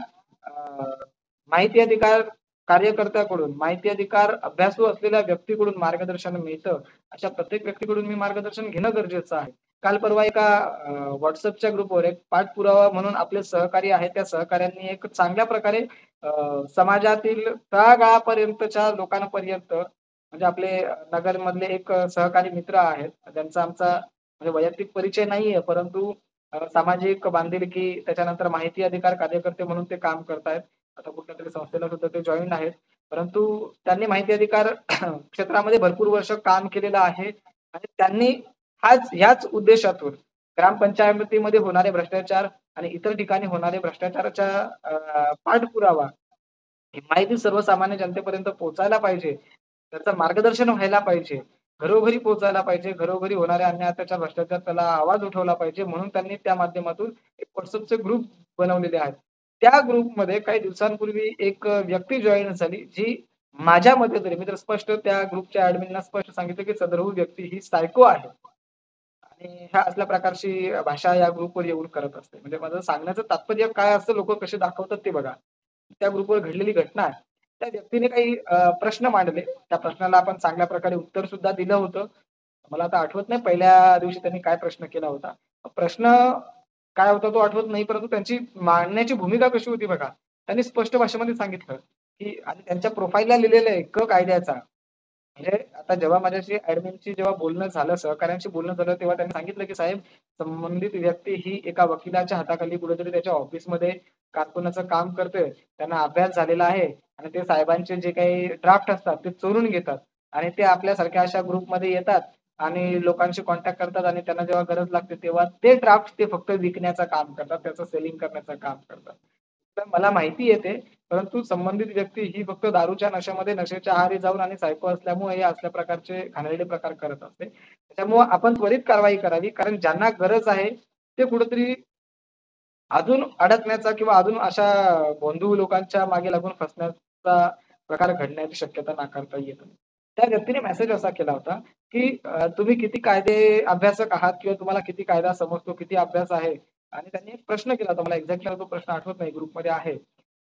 माहिती अधिकार कार्यकर्त्याकडून, माहिती अधिकार अभ्यासू असलेल्या व्यक्तीकडून मार्गदर्शन मिळतं, अशा प्रत्येक व्यक्तीकडून मी मार्गदर्शन घेणं गरजेचं आहे. काल परवा एका WhatsAppच्या ग्रुपवर एक पाठपुरावा म्हणून आपले सहकारी आहेत, त्या सहकाऱ्यांनी एक चांगल्या प्रकारे समाजातील तळागाळापर्यंतच्या लोकांपर्यंत म्हणजे आपले नगरमधले एक सहकारी मित्र आहेत. त्यांचा आमचा म्हणजे वैयक्तिक परिचय नाहीये, परंतु सामाजिक बांधिलकी त्याच्यानंतर माहिती अधिकार कार्यकर्ते म्हणून ते काम करतायत. आता कुठल्यातरी संस्थेला सुद्धा ते जॉइंट आहेत. परंतु त्यांनी माहिती अधिकार क्षेत्रामध्ये भरपूर वर्ष काम केलेलं आहे आणि त्यांनी ह्याच उद्देशातून ग्रामपंचायतीमध्ये होणारे भ्रष्टाचार आणि इतर ठिकाणी होणारे भ्रष्टाचाराचा पाठपुरावा ही माहिती सर्वसामान्य जनतेपर्यंत पोहोचायला पाहिजे. त्याचं मार्गदर्शन व्हायला पाहिजे. घरोघरी पोहोचायला पाहिजे. घरोघरी होणाऱ्या अन्याय, अत्याचार, भ्रष्टाचार त्याला आवाज उठवला पाहिजे म्हणून त्यांनी त्या माध्यमातून एक WhatsAppचे ग्रुप बनवलेले आहेत. त्या ग्रुपमध्ये काही दिवसांपूर्वी एक व्यक्ती जॉइन झाली, जी माझ्या मते तरी मी तर स्पष्ट त्या ग्रुपच्या ॲडमिनला स्पष्ट सांगितलं, की सदरहू व्यक्ती ही सायको आहे. आणि ह्या असल्या प्रकारची भाषा या ग्रुपवर येऊन करत असते. म्हणजे माझं सांगण्याचं तात्पर्य काय असतं, लोकं कसे दाखवतात ते बघा. त्या ग्रुपवर घडलेली घटना आहे. त्या व्यक्तीने काही प्रश्न मांडले. त्या प्रश्नाला आपण चांगल्या प्रकारे उत्तर सुद्धा दिलं होतं. मला आता आठवत नाही पहिल्या दिवशी त्यांनी काय प्रश्न केला होता. प्रश्न काय होता तो आठवत नाही, परंतु त्यांची मांडण्याची भूमिका कशी होती बघा. त्यांनी स्पष्ट भाषेमध्ये सांगितलं, की आणि त्यांच्या प्रोफाइलला लिहिलेलं आहे कायद्याचा. म्हणजे आता जेव्हा माझ्याशी ॲडमिनशी जेव्हा बोलणं झालं, सहकाऱ्यांशी बोलणं झालं, तेव्हा त्यांनी सांगितलं, की "साहेब, संबंधित व्यक्ती ही एका वकिलाच्या हाताखाली कुठेतरी त्याच्या ऑफिसमध्ये कारकुनाचं काम करतोय. त्यांना अभ्यास झालेला आहे आणि ते साहेबांचे जे काही ड्राफ्ट असतात, ते चोरून घेतात आणि ते आपल्यासारख्या अशा ग्रुपमध्ये येतात आणि लोकांशी कॉन्टॅक्ट करतात आणि त्यांना जेव्हा गरज लागते, तेव्हा ते ड्राफ्ट ते फक्त विकण्याचं काम करतात, त्याचं सेलिंग करण्याचं काम करतात." तर मला माहिती आहे ते, परंतु संबंधित व्यक्ती ही फक्त दारूच्या नशेमध्ये नशेच्या आहारी जाऊन आणि सायको असल्यामुळे हे असल्या प्रकारचे घाणेरडे प्रकार करत असते. त्याच्यामुळं आपण त्वरित कारवाई करावी. कारण ज्यांना गरज आहे ते कुठेतरी अजून अडकण्याचा किंवा अजून अशा भोंदू लोकांच्या मागे लागून फसण्याचा प्रकार घडण्याची शक्यता नाकारता येत नाही. त्या व्यक्तीने मेसेज असा केला होता, की तुम्ही किती कायदे अभ्यासक आहात किंवा तुम्हाला किती कायदा समजतो, किती अभ्यास आहे आणि त्यांनी एक प्रश्न केला होता. मला एक्झॅक्टली तो प्रश्न आठवत नाही, ग्रुपमध्ये आहे.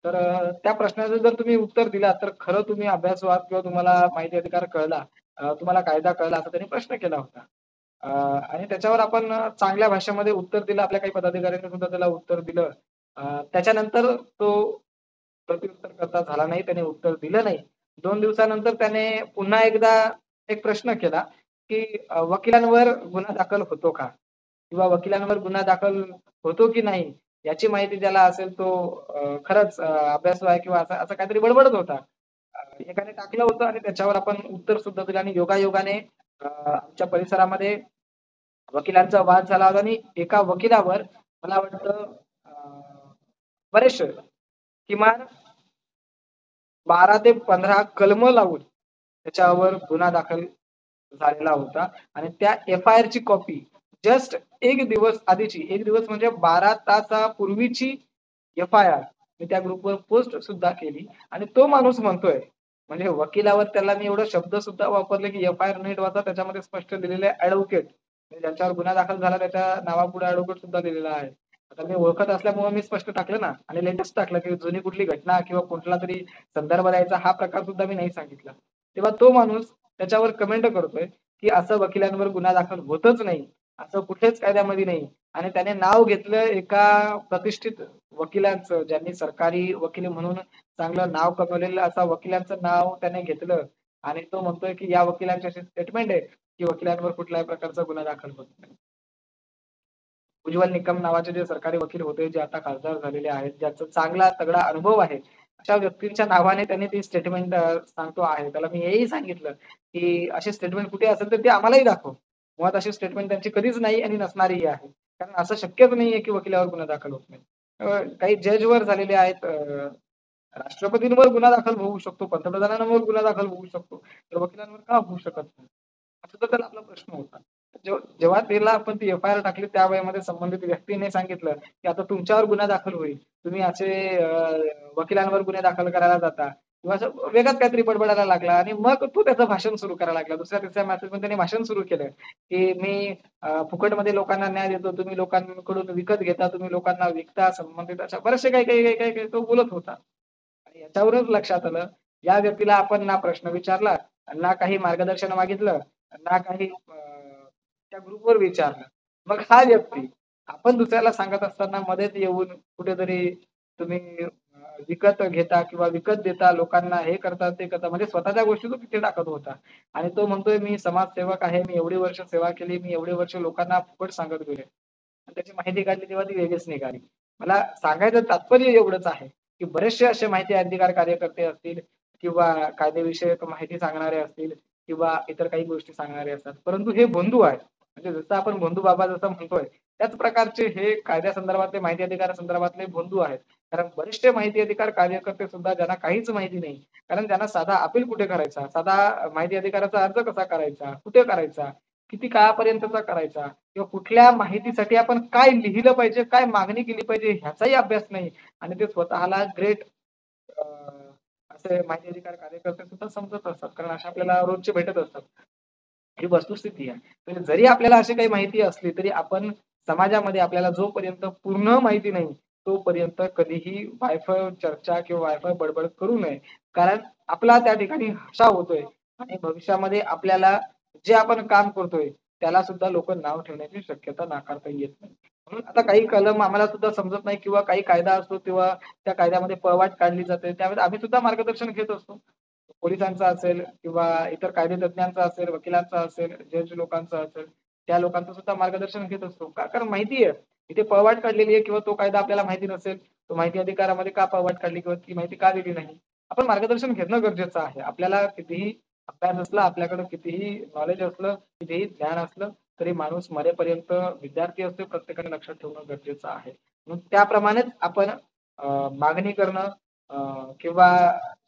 तर त्या प्रश्नाचं जर तुम्ही उत्तर दिलात, तर खरं तुम्ही अभ्यासू आहात किंवा तुम्हाला माहिती अधिकार कळला, तुम्हाला कायदा कळला असा त्यांनी प्रश्न केला होता. आणि त्याच्यावर आपण चांगल्या भाषेमध्ये उत्तर दिलं. आपल्या काही पदाधिकाऱ्यांनी सुद्धा त्याला उत्तर दिलं. त्याच्यानंतर तो प्रत्युत्तर करता झाला नाही. त्याने उत्तर दिलं नाही. 2 दिवसानंतर त्याने पुन्हा एकदा एक प्रश्न केला, की वकिलांवर गुन्हा दाखल होतो का? किंवा वकिलांवर गुन्हा दाखल होतो की नाही? याची माहिती ज्याला असेल तो खरंच अभ्यासू आहे किंवा असं असं काहीतरी बडबडत होता. एकाने टाकलं होतं आणि त्याच्यावर आपण उत्तर सुद्धा दिलं आणि योगायोगाने आमच्या परिसरामध्ये वकिलांचा वाद झाला होता आणि एका वकिलावर मला वाटतं बरेचसे किमान 12 ते 15 कलमं लावून त्याच्यावर गुन्हा दाखल झालेला होता आणि त्या एफ-आय-आरची कॉपी जस्ट 1 दिवस आधीची, 1 दिवस म्हणजे 12 तासापूर्वीची एफ-आय-आर मी त्या ग्रुपवर पोस्ट सुद्धा केली आणि तो माणूस म्हणतोय, म्हणजे वकिलावर त्याला मी एवढे शब्द सुद्धा वापरले, की एफ-आय-आर नीट वाचा त्याच्यामध्ये स्पष्ट लिहिलेलं आहे ॲडव्होकेट. म्हणजे ज्यांच्यावर गुन्हा दाखल झाला त्याच्या नावापुढे ॲडव्होकेट सुद्धा लिहिलेला आहे. आता मी ओळखत असल्यामुळे मी स्पष्ट टाकलं ना आणि लेटेस्ट टाकलं, की जुनी कुठली घटना किंवा कुठलातरी संदर्भ द्यायचा हा प्रकार सुद्धा मी नाही सांगितला. तेव्हा तो माणूस त्याच्यावर कमेंट करतोय, की असं वकिलांवर गुन्हा दाखल होतच नाही. असं कुठेच कायद्यामध्ये नाही आणि त्याने नाव घेतलं एका प्रतिष्ठित वकिलांचं, ज्यांनी सरकारी वकील म्हणून चांगलं नाव कमवलेलं असा वकिलांचं नाव त्याने घेतलं आणि तो म्हणतोय, की या वकिलांची अशी स्टेटमेंट आहे, की वकिलांवर कुठल्याही प्रकारचा गुन्हा दाखल होत नाही. उज्ज्वल निकम नावाचे जे सरकारी वकील होते, जे आता खासदार झालेले आहेत, ज्याचा चांगला तगडा अनुभव आहे. अशा व्यक्तींच्या नावाने त्यांनी ती स्टेटमेंट सांगतो आहे. त्याला मी हेही सांगितलं, की अशी स्टेटमेंट कुठे असेल तर ती आम्हालाही दाखव. मुळात अशी स्टेटमेंट त्यांची कधीच नाही आणि नसणारही आहे. कारण असं शक्यच नाहीये, की वकिलावर गुन्हा दाखल होत नाही. काही जजवर झालेले आहेत. राष्ट्रपतींवर गुन्हा दाखल होऊ शकतो, पंतप्रधानांवर गुन्हा दाखल होऊ शकतो. तर वकिलांवर का होऊ शकत नाही? असा तर त्याला आपला प्रश्न होता. जेव्हा त्याला आपण ती एफ-आय-आर टाकली त्या वेळेमध्ये संबंधित व्यक्तीने सांगितलं, की आता तुमच्यावर गुन्हा दाखल होईल. तुम्ही असे वकिलांवर गुन्हे दाखल करायला जाता किंवा असं वेगळाच काहीतरी बडबडायला लागला आणि मग तो त्याचं भाषण सुरू करायला लागला. दुसऱ्या-तिसऱ्या मेसेजमध्ये त्याने भाषण सुरू केलं, की मी फुकटमध्ये लोकांना न्याय देतो, तुम्ही लोकांकडून विकत घेता, तुम्ही लोकांना विकता, संबंधित अशा बरेचसे काही तो बोलत होता. आणि याच्यावरूनच लक्षात आलं, या व्यक्तीला आपण ना प्रश्न विचारला, ना काही मार्गदर्शन मागितलं, ना काही त्या ग्रुपवर विचारलं. मग हा व्यक्ती आपण दुसऱ्याला सांगत असताना मध्येच येऊन कुठेतरी तुम्ही विकत घेता किंवा विकत देता, लोकांना हे करता, ते करता म्हणजे स्वतःच्या गोष्टी तो तिथे टाकत होता. आणि तो म्हणतोय, "मी समाजसेवक आहे, मी एवढी वर्ष सेवा केली, मी एवढे वर्ष लोकांना फुकट सांगत गेलोय." आणि त्याची माहिती काढली तेव्हा ती वेगळीच निघाली. मला सांगायचं तात्पर्य एवढंच आहे, की बरेचसे असे माहिती अधिकार कार्यकर्ते असतील किंवा कायदेविषयक माहिती सांगणारे असतील किंवा इतर काही गोष्टी सांगणारे असतात. परंतु हे बंधू आहेत. म्हणजे जसं आपण बंधू बाबा जसं म्हणतोय, त्याच प्रकारचे हे कायद्यासंदर्भातले, माहिती अधिकारासंदर्भातले बंधू आहेत. कारण बरेचसे माहिती अधिकार कार्यकर्ते सुद्धा ज्यांना काहीच माहिती नाही. कारण त्यांना साधा अपील कुठे करायचा, साधा माहिती अधिकाराचा अर्ज कसा करायचा, कुठे करायचा, किती काळापर्यंतचा करायचा किंवा कुठल्या माहितीसाठी आपण काय लिहिलं पाहिजे, काय मागणी केली पाहिजे ह्याचाही अभ्यास नाही आणि ते स्वतःला ग्रेट असे माहिती अधिकार कार्यकर्ते सुद्धा समजत असतात. कारण असे आपल्याला रोजचे भेटत असतात. ही वस्तुस्थिती आहे. तर जरी आपल्याला अशी काही माहिती असली, तरी आपण समाजामध्ये आपल्याला जोपर्यंत पूर्ण माहिती नाही, तोपर्यंत कधीही वायफळ चर्चा किंवा वायफळ बडबड करू नये. कारण आपला त्या ठिकाणी हशा होतोय आणि भविष्यामध्ये आपल्याला जे आपण काम करतोय, त्याला सुद्धा लोकं नाव ठेवण्याची शक्यता नाकारता येत नाही. म्हणून आता काही कलम आम्हाला सुद्धा समजत नाही किंवा काही कायदा असतो तेव्हा त्या कायद्यामध्ये पळवाट काढली जाते. त्यावेळेस आम्ही सुद्धा मार्गदर्शन घेत असतो. पोलिसांचा असेल किंवा इतर कायदेतज्ञांचा असेल, वकिलांचा असेल, जज लोकांचा असेल, त्या लोकांचं सुद्धा मार्गदर्शन घेत असतो. का? कारण माहिती आहे, इथे पळवाट काढलेली आहे किंवा तो कायदा आपल्याला माहिती नसेल, तो माहिती अधिकारामध्ये का पळवाट काढली किंवा ती माहिती का दिली नाही. आपण मार्गदर्शन घेणं गरजेचं आहे. आपल्याला कितीही अभ्यास असला, आपल्याकडे कितीही नॉलेज असलं, कितीही ज्ञान असलं, तरी माणूस मरेपर्यंत विद्यार्थी असतो, प्रत्येकाने लक्षात ठेवणं गरजेचं आहे. म्हणून त्याप्रमाणेच आपण मागणी करणं अ, किंवा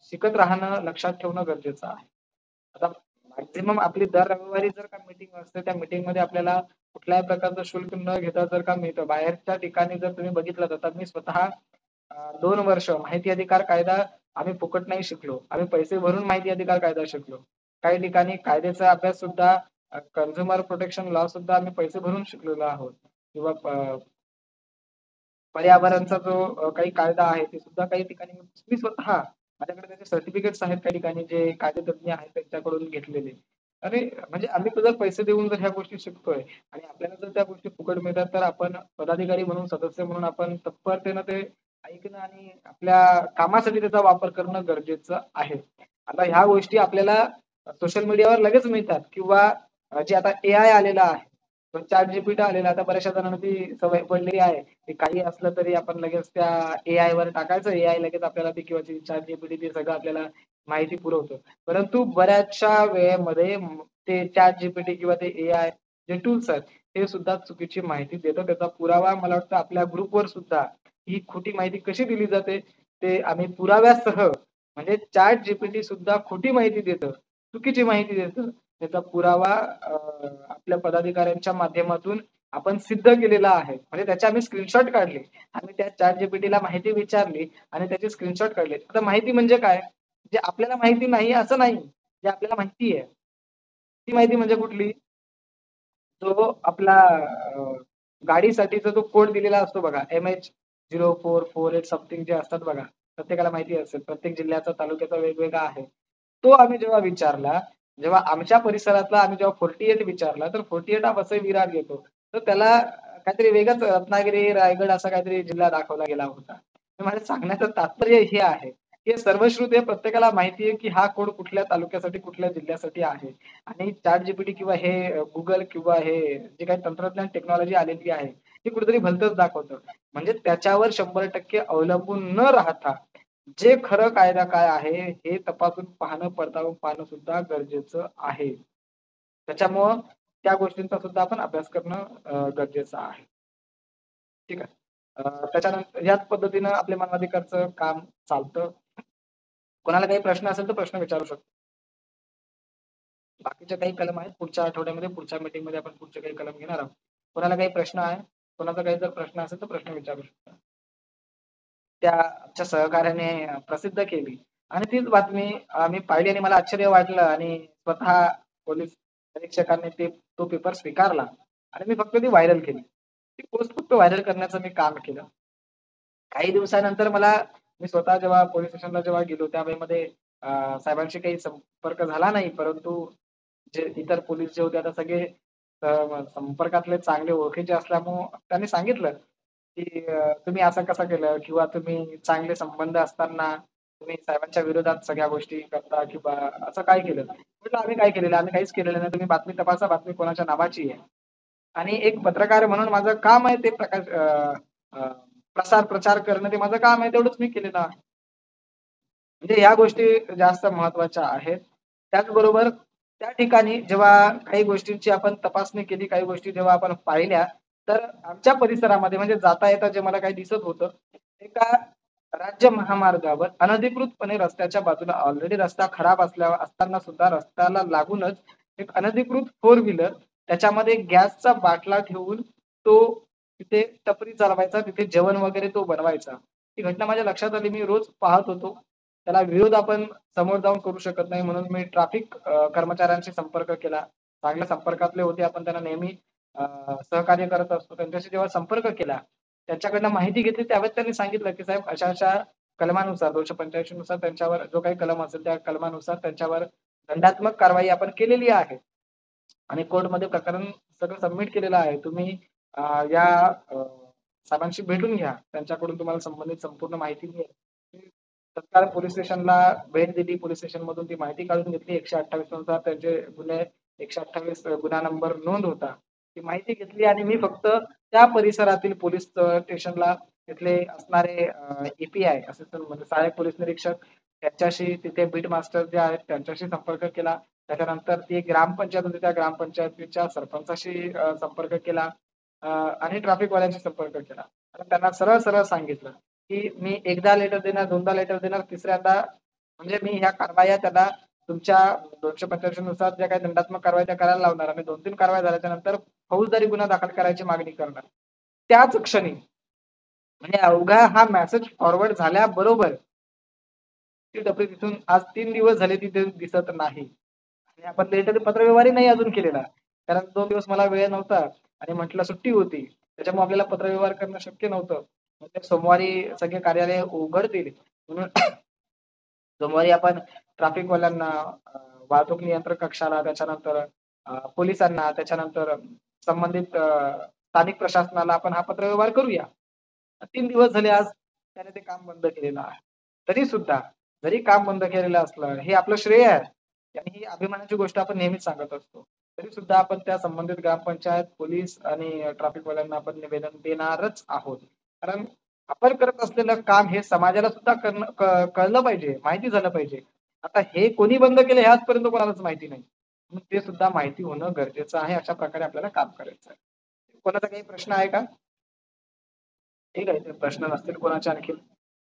शिकत राहणं, लक्षात ठेवणं गरजेचं आहे. आता मॅक्सिमम आपली दर रविवारी जर का मीटिंग असते, त्या मीटिंगमध्ये आपल्याला कुठल्याही प्रकारचं शुल्क न घेता जर का मिळतं. बाहेरच्या ठिकाणी जर तुम्ही बघितलं तर मी स्वतः 2 वर्ष माहिती अधिकार कायदा आम्ही फुकट नाही शिकलो. आम्ही पैसे भरून माहिती अधिकार कायदा शिकलो. काही ठिकाणी कायद्याचा अभ्यास सुद्धा कन्झ्युमर प्रोटेक्शन लॉ सुद्धा आम्ही पैसे भरून शिकलेलो आहोत किंवा पर्यावरणचा जो काही कायदा आहे, ते सुद्धा काही ठिकाणी मी स्वतः माझ्याकडे त्याचे सर्टिफिकेट्स आहेत काही ठिकाणी जे कायदेतज्ञ आहेत त्यांच्याकडून घेतलेले. अरे, म्हणजे आम्ही तर जर पैसे देऊन जर ह्या गोष्टी शिकतोय आणि आपल्याला जर त्या गोष्टी फुकट मिळतात, तर आपण पदाधिकारी म्हणून, सदस्य म्हणून आपण तत्परतेनं ते ऐकणं आणि आपल्या कामासाठी त्याचा वापर करणं गरजेचं आहे. आता ह्या गोष्टी आपल्याला सोशल मीडियावर लगेच मिळतात किंवा जे आता एआय आलेलं आहे. ChatGPT आलेला आता बऱ्याचशा जणांना ती सवय पडलेली आहे. ते काही असलं तरी आपण लगेच त्या एआयवर टाकायचं. एआय लगेच आपल्याला ते किंवा ChatGPT ते सगळं आपल्याला माहिती पुरवतं. परंतु बऱ्याचशा वेळेमध्ये ते ChatGPT किंवा ते एआय जे टूल्स आहेत, ते सुद्धा चुकीची माहिती देतं. त्याचा पुरावा मला वाटतं आपल्या ग्रुपवर सुद्धा ही खोटी माहिती कशी दिली जाते, ते आम्ही पुराव्यासह म्हणजे ChatGPT सुद्धा खोटी माहिती देतं, चुकीची माहिती देतं. त्याचा पुरावा आपल्या पदाधिकाऱ्यांच्या माध्यमातून आपण सिद्ध केलेला आहे. म्हणजे त्याचे आम्ही स्क्रीनशॉट काढले. आम्ही त्या ChatGPTला माहिती विचारली आणि त्याचे स्क्रीनशॉट काढले. आता माहिती म्हणजे काय? जे आपल्याला माहिती नाही असं नाही. जे आपल्याला माहिती आहे. ती माहिती म्हणजे कुठली? जो आपला गाडीसाठीचा जो कोड दिलेला असतो बघा, MH0448 समथिंग जे असतात बघा. प्रत्येकाला माहिती असेल. प्रत्येक जिल्ह्याचा, तालुक्याचा वेगवेगळा आहे. तो आम्ही जेव्हा विचारला, जेव्हा आमच्या परिसरातला आम्ही जेव्हा 48 विचारला, तर 48 हा वसई विरार येतो. तर त्याला काहीतरी वेगळंच रत्नागिरी, रायगड असा काहीतरी जिल्हा दाखवला गेला होता. तर माझं सांगण्याचं तात्पर्य हे आहे, हे सर्वश्रुत आहे प्रत्येकाला माहिती आहे, की हा कोड कुठल्या तालुक्यासाठी, कुठल्या जिल्ह्यासाठी आहे. आणि ChatGPT किंवा हे Google किंवा हे जे काही तंत्रज्ञान टेक्नॉलॉजी आलेली आहे, ती कुठेतरी भलतंच दाखवतं. म्हणजे त्याच्यावर 100% अवलंबून न राहता जे खरं कायदा काय आहे, हे तपासून पाहणं, पडताळून पाहणं सुद्धा गरजेचं आहे. त्याच्यामुळं त्या गोष्टींचा सुद्धा आपण अभ्यास करणं गरजेचं आहे. ठीक आहे. त्याच्यानंतर याच पद्धतीनं आपल्या मानवाधिकारचं काम चालतं. कोणाला काही प्रश्न असेल तर प्रश्न विचारू शकतो. बाकीचे काही कलम आहेत पुढच्या आठवड्यामध्ये, पुढच्या मीटिंगमध्ये आपण पुढचे काही कलम घेणार आहोत. कोणाला काही प्रश्न आहे? कोणाचा काही जर प्रश्न असेल तर प्रश्न विचारू शकता. त्या आमच्या सहकार्याने प्रसिद्ध केली आणि तीच बातमी मी पाहिली आणि मला आश्चर्य वाटलं आणि स्वतः पोलीस निरीक्षकांनी तो पेपर स्वीकारला आणि मी फक्त ती व्हायरल केली. ती पोस्ट फक्त व्हायरल करण्याचं मी काम केलं. काही दिवसानंतर मी स्वतः जेव्हा पोलिस स्टेशनला जेव्हा गेलो त्यावेळेमध्ये साहेबांशी काही संपर्क झाला नाही. परंतु जे इतर पोलीस जे होते आता सगळे संपर्कातले चांगले ओळखीचे असल्यामुळं त्यांनी सांगितलं, की तुम्ही असं कसं केलं? किंवा तुम्ही चांगले संबंध असताना तुम्ही साहेबांच्या विरोधात सगळ्या गोष्टी करता किंवा असं काय केलं? म्हटलं आम्ही काय केलेलं? आम्ही काहीच केलेलं नाही. तुम्ही बातमी तपासा, बातमी कोणाच्या नावाची आहे. आणि एक पत्रकार म्हणून माझं काम आहे ते अ, प्रचार करणं ते माझं काम आहे तेवढंच मी केलेलं आहे. म्हणजे ह्या गोष्टी जास्त महत्त्वाच्या आहेत. त्याचबरोबर त्या ठिकाणी जेव्हा काही गोष्टींची आपण तपासणी केली, काही गोष्टी जेव्हा आपण पाहिल्या, तर आमच्या परिसरामध्ये म्हणजे जाता-येता जे मला काही दिसत होतं, एका राज्य महामार्गावर अनधिकृतपणे रस्त्याच्या बाजूला ऑलरेडी रस्ता खराब असताना सुद्धा रस्त्याला लागूनच एक अनधिकृत फोर व्हीलर त्याच्यामध्ये गॅसचा बाटला ठेवून तो तिथे टपरी चालवायचा, तिथे जेवण वगैरे तो बनवायचा. ती घटना माझ्या लक्षात आली. मी रोज पाहत होतो. त्याला विरोध आपण समोर जाऊन करू शकत नाही म्हणून मी ट्रॅफिक कर्मचाऱ्यांशी संपर्क केला. चांगल्या संपर्कातले होते. आपण त्यांना नेहमी सहकार्य करत असतो. त्यांच्याशी जेव्हा संपर्क केला, त्यांच्याकडनं माहिती घेतली त्यावेळेस त्यांनी सांगितलं, की साहेब अशा-अशा कलमानुसार 285 नुसार त्यांच्यावर जो काही कलम असेल त्या कलमानुसार त्यांच्यावर दंडात्मक कारवाई आपण केलेली आहे. आणि कोर्टमध्ये प्रकरण सगळं सबमिट केलेलं आहे. तुम्ही अ, या अ, साहेबांशी भेटून घ्या. त्यांच्याकडून तुम्हाला संबंधित संपूर्ण माहिती मिळेल. मी तत्काळ पोलिस स्टेशनला भेट दिली. पोलिस स्टेशनमधून ती माहिती काढून घेतली. 128 नुसार त्यांचे गुन्हे 128 गुन्हा नंबर नोंद होता. ती माहिती घेतली आणि मी फक्त त्या परिसरातील पोलीस स्टेशनला तिथले असणारे ए-पी-आय असिस्टंट म्हणजे सहाय्यक पोलीस निरीक्षक त्यांच्याशी तिथे बीट मास्टर जे आहेत त्यांच्याशी संपर्क केला. त्याच्यानंतर ती एक ग्रामपंचायत होती, त्या ग्रामपंचायतीच्या सरपंचाशी संपर्क केला आणि ट्रॅफिकवाल्यांशी संपर्क केला. आणि त्यांना सरळ-सरळ सांगितलं, की मी एकदा लेटर देणार, दोनदा लेटर देणार, तिसऱ्यांदा म्हणजे मी ह्या कारवाया त्याला तुमच्या 285 नुसार ज्या काही दंडात्मक कारवाई त्या करायला लावणार आणि 2-3 कारवाया झाल्याच्या नंतर फौजदारी गुन्हा दाखल करायची मागणी करणार. त्याच क्षणी म्हणजे अवघा हा मेसेज फॉरवर्ड झाल्याबरोबर ती टपरी तिथून आज 3 दिवस झाले तिथे दिसत नाही. आणि आपण लेटर पत्रव्यवहारही नाही अजून केलेला. कारण 2 दिवस मला वेळ नव्हता आणि म्हटलं सुट्टी होती. त्याच्यामुळे आपल्याला पत्रव्यवहार करणं शक्य नव्हतं. म्हणजे सोमवारी सगळे कार्यालय उघडतील म्हणून सोमवारी आपण ट्रॅफिकवाल्यांना, वाहतूक नियंत्रण कक्षाला, त्याच्यानंतर पोलिसांना, त्याच्यानंतर संबंधित स्थानिक प्रशासनाला आपण हा पत्रव्यवहार करूया. 3 दिवस झाले आज त्याने ते काम बंद केलेलं आहे. तरी सुद्धा जरी काम बंद केलेलं असलं, हे आपलं श्रेय आहे आणि ही अभिमानाची गोष्ट आपण नेहमीच सांगत असतो. तरी सुद्धा आपण त्या संबंधित ग्रामपंचायत, पोलीस आणि ट्रॅफिकवाल्यांना आपण निवेदन देणारच आहोत. कारण आपण करत असलेलं काम हे समाजाला सुद्धा कळलं पाहिजे, माहिती झालं पाहिजे. आता हे कोणी बंद केलं हे आजपर्यंत कोणालाच माहिती नाही. मग ते सुद्धा माहिती होणं गरजेचं आहे. अशा प्रकारे आपल्याला काम करायचं आहे. कोणाचा काही प्रश्न आहे का? ठीक आहे. ते प्रश्न नसतील कोणाचे आणखीन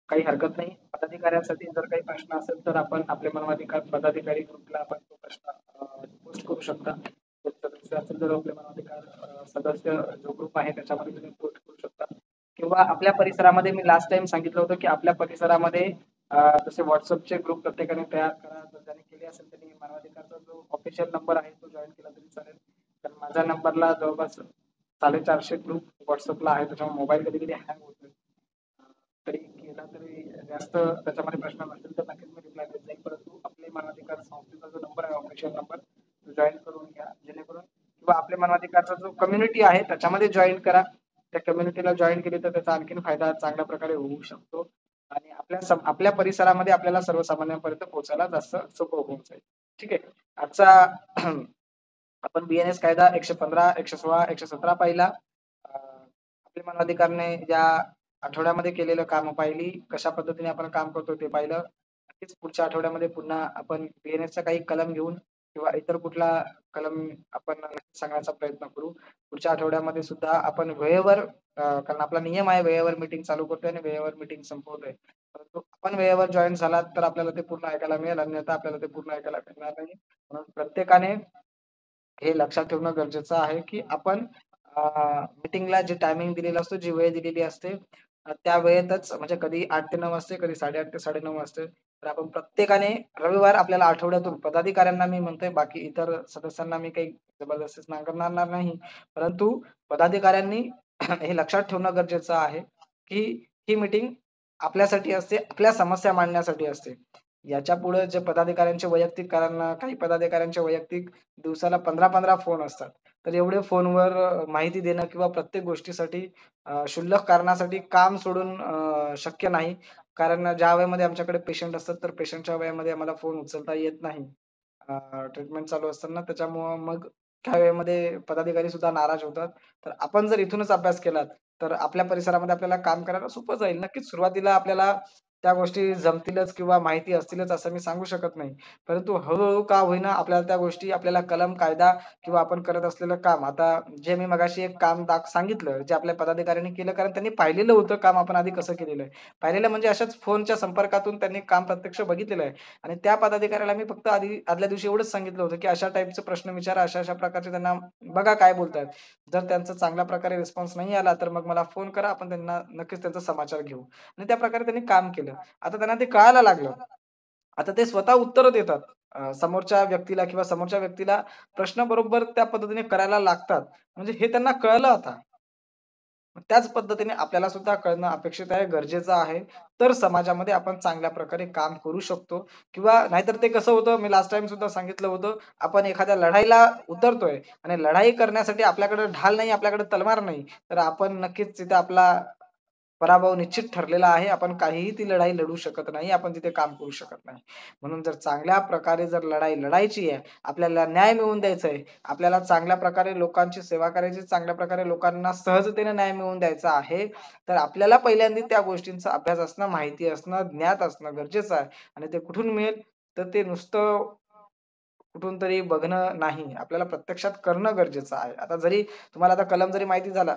काही हरकत नाही. पदाधिकाऱ्यांसाठी जर काही प्रश्न असेल तर आपण आपले मानवाधिकार पदाधिकारी ग्रुपला आपण तो प्रश्न पोस्ट करू शकता. कोणी सदस्य असेल तर आपले मानवाधिकार सदस्य जो ग्रुप आहे त्याच्यामध्ये तुम्ही पोस्ट करू शकता. किंवा आपल्या परिसरामध्ये मी लास्ट टाईम सांगितलं होतं, की आपल्या परिसरामध्ये जसे WhatsAppचे ग्रुप प्रत्येकाने तयार करा. जर त्यांनी केले असेल त्यांनी मानवाधिकारचा जो ऑफिशियल नंबर आहे तो जॉइन केला तरी चालेल. कारण माझ्या नंबरला जवळपास 450 ग्रुप WhatsAppला आहे. त्याच्यामुळे मोबाईल कधी-कधी हँग होतोय. तरी केला तरी जास्त त्याच्यामध्ये प्रश्न नसेल तर नक्कीच मी रिप्लाय देत जाईल. परंतु आपले मानवाधिकार संस्थेचा जो नंबर आहे ऑफिशियल नंबर तो जॉइन करून घ्या. जेणेकरून किंवा आपल्या मानवाधिकारचा जो कम्युनिटी आहे त्याच्यामध्ये जॉइन करा. त्या कम्युनिटीला जॉइन केली तर त्याचा आणखीन फायदा चांगल्या प्रकारे होऊ शकतो. आणि आपल्या परिसरामध्ये आपल्याला सर्वसामान्यांपर्यंत पोहोचायला जास्त सोपं होऊन जाईल. ठीक आहे. आजचा आपण बी-एन-एस कायदा 115, 116, 117 पाहिला. आपल्या मानवाधिकारने या आठवड्यामध्ये केलेलं कामं पाहिली. कशा पद्धतीने आपण काम करतो ते पाहिलं. नक्कीच पुढच्या आठवड्यामध्ये पुन्हा आपण बी-एन-एसचा काही कलम घेऊन किंवा इतर कुठला कलम आपण सांगण्याचा प्रयत्न करू. पुढच्या आठवड्यामध्ये सुद्धा आपण वेळेवर कारण आपला नियम आहे वेळेवर मीटिंग चालू करतोय आणि वेळेवर मीटिंग संपवतोय. परंतु आपण वेळेवर जॉइन झालात तर आपल्याला ते पूर्ण ऐकायला मिळेल, अन्यथा आपल्याला ते पूर्ण ऐकायला मिळणार नाही. म्हणून प्रत्येकाने हे लक्षात ठेवणं गरजेचं आहे, की आपण मीटिंगला जे टायमिंग दिलेला असतो, जी वेळ दिलेली असते त्या वेळेतच म्हणजे कधी 8 ते 9 असते, कधी 8:30 ते 9:30 असते. तर आपण प्रत्येकाने रविवार आपल्याला आठवड्यातून पदाधिकाऱ्यांना मी म्हणतोय, बाकी इतर सदस्यांना मी काही जबरदस्ती नाकारणार नाही. परंतु पदाधिकाऱ्यांनी हे लक्षात ठेवणं गरजेचं आहे, की ही मीटिंग आपल्यासाठी असते, आपल्या समस्या मांडण्यासाठी असते. याच्यापुढे जे पदाधिकाऱ्यांचे वैयक्तिक कारण काही पदाधिकाऱ्यांचे वैयक्तिक दिवसाला 15-15 फोन असतात. तर एवढे फोनवर माहिती देणं किंवा प्रत्येक गोष्टीसाठी क्षुल्लक कारणासाठी काम सोडून शक्य नाही. कारण ज्या वेळेमध्ये आमच्याकडे पेशंट असतात, तर पेशंटच्या वेळेमध्ये आम्हाला फोन उचलता येत नाही. ट्रीटमेंट चालू असताना त्याच्यामुळं मग त्या वेळेमध्ये पदाधिकारी सुद्धा नाराज होतात. तर आपण जर इथूनच अभ्यास केलात, तर आपल्या परिसरामध्ये आपल्याला काम करायला सोपं जाईल. नक्कीच सुरुवातीला आपल्याला त्या गोष्टी जमतीलच किंवा माहिती असतीलच असं मी सांगू शकत नाही. परंतु हळू का होईना आपल्याला त्या गोष्टी आपल्याला कलम, कायदा किंवा आपण करत असलेलं काम आता जे मी मगाशी एक काम सांगितलं, जे आपल्या पदाधिकाऱ्यांनी केलं कारण त्यांनी पाहिलेलं होतं काम आपण आधी कसं केलेलं आहे. पाहिलेलं म्हणजे अशाच फोनच्या संपर्कातून त्यांनी काम प्रत्यक्ष बघितलेलं आहे आणि त्या पदाधिकाऱ्याला मी फक्त आदल्या दिवशी एवढंच सांगितलं होतं, की अशा टाइपचे प्रश्न विचारा, अशा-अशा प्रकारचे त्यांना बघा काय बोलतायत. जर त्यांचा चांगल्या प्रकारे रिस्पॉन्स नाही आला, तर मग मला फोन करा. आपण त्यांना नक्कीच त्यांचा समाचार घेऊ आणि त्या प्रकारे त्यांनी काम केलं. आता त्यांना ते कळायला लागलं. आता ते स्वतः उत्तरं देतात. समोरच्या व्यक्तीला किंवा समोरच्या व्यक्तीला प्रश्न बरोबर त्या पद्धतीने करायला लागतात. म्हणजे हे त्यांना कळलं आता. त्याच पद्धतीने आपल्याला सुद्धा कळणं अपेक्षित आहे, गरजेचं आहे. तर समाजामध्ये आपण चांगल्या प्रकारे काम करू शकतो किंवा नाहीतर ते कसं होतं, मी लास्ट टाईम सुद्धा सांगितलं होतं, आपण एखाद्या लढाईला उतरतोय आणि लढाई करण्यासाठी आपल्याकडे ढाल नाही, आपल्याकडे तलवार नाही, तर आपण नक्कीच तिथे आपला पराभव निश्चित ठरलेला आहे. आपण काहीही ती लढाई लढू शकत नाही. आपण तिथे काम करू शकत नाही. म्हणून जर चांगल्या प्रकारे जर लढाई लढायची आहे, आपल्याला न्याय मिळवून द्यायचा आहे, आपल्याला चांगल्या प्रकारे लोकांची सेवा करायची, चांगल्या प्रकारे लोकांना सहजतेने न्याय मिळवून द्यायचा आहे, तर आपल्याला पहिल्यांदा त्या गोष्टींचा अभ्यास असणं, माहिती असणं, ज्ञात असणं गरजेचं आहे. आणि ते कुठून मिळेल? तर ते नुसतं कुठून तरी बघणं नाही. आपल्याला प्रत्यक्षात करणं गरजेचं आहे. आता जरी तुम्हाला आता कलम जरी माहिती झाला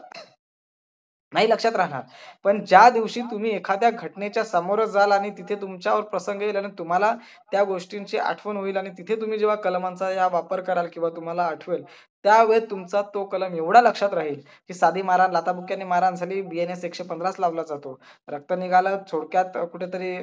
नाही लक्षात राहणार. पण ज्या दिवशी तुम्ही एखाद्या घटनेच्या समोरच जाल आणि तिथे तुमच्यावर प्रसंग येईल आणि तुम्हाला त्या गोष्टींची आठवण होईल आणि तिथे तुम्ही जेव्हा कलमांचा या वापर कराल किंवा तुम्हाला आठवेल, त्यावेळेस तुमचा तो कलम एवढा लक्षात राहील, की साधी मारहाण, लाथाबुक्क्याने मारहाण झाली, BNS 115च लावला जातो. रक्त निघालं थोडक्यात कुठेतरी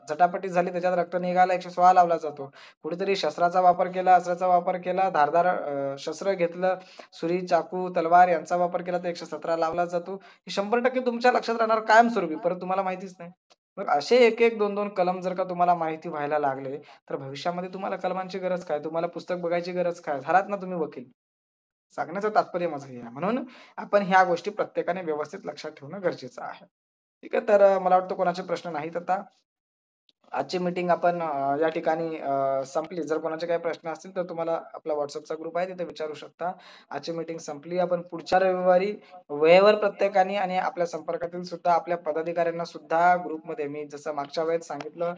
झटापटी झाली त्याच्यात रक्त निघालं 116 लावला जातो. कुठेतरी शस्त्राचा वापर केला, अस्त्राचा वापर केला, धारदार शस्त्र घेतलं, सुरी, चाकू, तलवार यांचा वापर केला तर 117 लावला जातो. हे 100% तुमच्या लक्षात राहणार कायमस्वरूपी. परत तुम्हाला माहितीच नाही. मग असे 1-1, 2-2 कलम जर का तुम्हाला माहिती व्हायला लागले, तर भविष्यामध्ये तुम्हाला कलमांची गरज काय? तुम्हाला पुस्तक बघायची गरज काय? झालात ना तुम्ही वकील. सांगण्याचं तात्पर्य माझं हे आहे. म्हणून आपण ह्या गोष्टी प्रत्येकाने व्यवस्थित लक्षात ठेवणं गरजेचं आहे. ठीक आहे. तर मला वाटतं कोणाचे प्रश्न नाहीत आता. आजची मीटिंग आपण या ठिकाणी संपली. जर कोणाचे काही प्रश्न असतील तर तुम्हाला आपला WhatsAppचा ग्रुप आहे तिथे विचारू शकता. आजची मीटिंग संपली. आपण पुढच्या रविवारी वेळेवर प्रत्येकाने आणि आपल्या संपर्कातील सुद्धा आपल्या पदाधिकाऱ्यांना सुद्धा ग्रुपमध्ये मी जसं मागच्या वेळेस सांगितलं